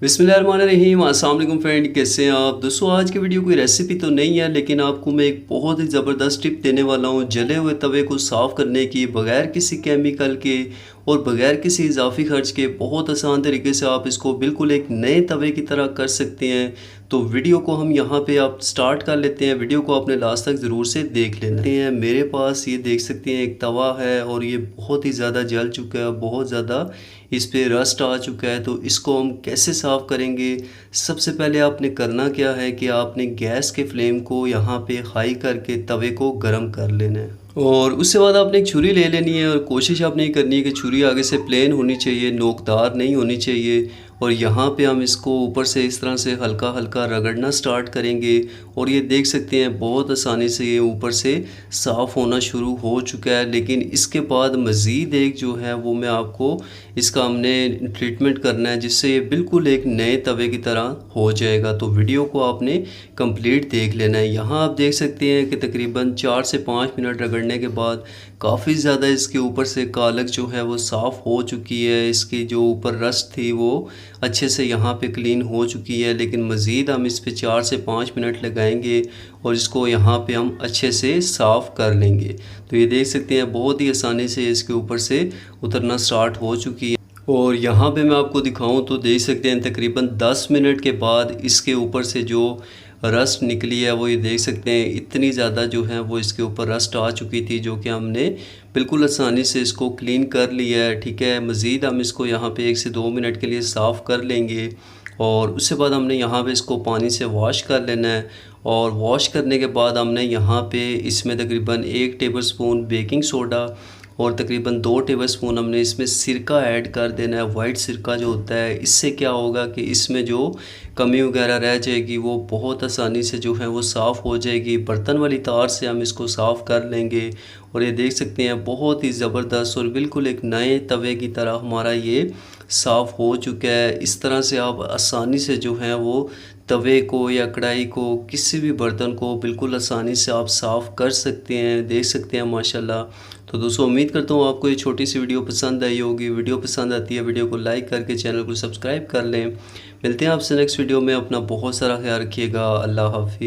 बिस्मिल्लाहिर्रहमानिर्रहीम। अस्सलाम वालेकुम फ्रेंड, कैसे हैं आप दोस्तों। आज की वीडियो कोई रेसिपी तो नहीं है, लेकिन आपको मैं एक बहुत ही ज़बरदस्त टिप देने वाला हूं जले हुए तवे को साफ़ करने की, बगैर किसी केमिकल के और बगैर किसी इजाफी खर्च के। बहुत आसान तरीके से आप इसको बिल्कुल एक नए तवे की तरह कर सकते हैं। तो वीडियो को हम यहाँ पे आप स्टार्ट कर लेते हैं। वीडियो को आपने लास्ट तक ज़रूर से देख लेना है। मेरे पास ये देख सकते हैं एक तवा है और ये बहुत ही ज़्यादा जल चुका है, बहुत ज़्यादा इस पे रस्ट आ चुका है। तो इसको हम कैसे साफ़ करेंगे। सबसे पहले आपने करना क्या है कि आपने गैस के फ्लेम को यहाँ पे हाई करके तवे को गर्म कर लेना है और उसके बाद आपने एक छुरी ले लेनी है और कोशिश आपने ये करनी है कि छुरी आगे से प्लेन होनी चाहिए, नोकदार नहीं होनी चाहिए। और यहाँ पे हम इसको ऊपर से इस तरह से हल्का हल्का रगड़ना स्टार्ट करेंगे और ये देख सकते हैं बहुत आसानी से ये ऊपर से साफ़ होना शुरू हो चुका है। लेकिन इसके बाद मज़ीद एक जो है वो मैं आपको इसका हमने ट्रीटमेंट करना है, जिससे ये बिल्कुल एक नए तवे की तरह हो जाएगा। तो वीडियो को आपने कंप्लीट देख लेना है। यहाँ आप देख सकते हैं कि तकरीबन 4 से 5 मिनट रगड़ने के बाद काफ़ी ज़्यादा इसके ऊपर से कालक जो है वो साफ़ हो चुकी है। इसकी जो ऊपर रस्ट थी वो अच्छे से यहाँ पे क्लीन हो चुकी है। लेकिन मज़ीद हम इस पे 4 से 5 मिनट लगाएंगे और इसको यहाँ पे हम अच्छे से साफ़ कर लेंगे। तो ये देख सकते हैं बहुत ही आसानी से इसके ऊपर से उतरना स्टार्ट हो चुकी है। और यहाँ पे मैं आपको दिखाऊं तो देख सकते हैं तकरीबन 10 मिनट के बाद इसके ऊपर से जो रस्ट निकली है वो ये देख सकते हैं इतनी ज़्यादा जो है वो इसके ऊपर रस्ट आ चुकी थी, जो कि हमने बिल्कुल आसानी से इसको क्लीन कर लिया है। ठीक है, मज़ीद हम इसको यहाँ पे 1 से 2 मिनट के लिए साफ़ कर लेंगे और उसके बाद हमने यहाँ पे इसको पानी से वॉश कर लेना है। और वॉश करने के बाद हमने यहाँ पे इसमें तकरीबन 1 टेबलस्पून बेकिंग सोडा और तकरीबन 2 टेबलस्पून हमने इसमें सिरका ऐड कर देना है। वाइट सिरका जो होता है, इससे क्या होगा कि इसमें जो कमी वगैरह रह जाएगी वो बहुत आसानी से जो है वो साफ़ हो जाएगी। बर्तन वाली तार से हम इसको साफ़ कर लेंगे और ये देख सकते हैं बहुत ही ज़बरदस्त और बिल्कुल एक नए तवे की तरह हमारा ये साफ़ हो चुका है। इस तरह से आप आसानी से जो है वो तवे को या कढ़ाई को, किसी भी बर्तन को बिल्कुल आसानी से आप साफ़ कर सकते हैं। देख सकते हैं माशाल्लाह। तो दोस्तों उम्मीद करता हूँ आपको ये छोटी सी वीडियो पसंद आई होगी। वीडियो पसंद आती है वीडियो को लाइक करके चैनल को सब्सक्राइब कर लें। मिलते हैं आपसे नेक्स्ट वीडियो में। अपना बहुत सारा ख्याल रखिएगा। अल्लाह हाफिज़।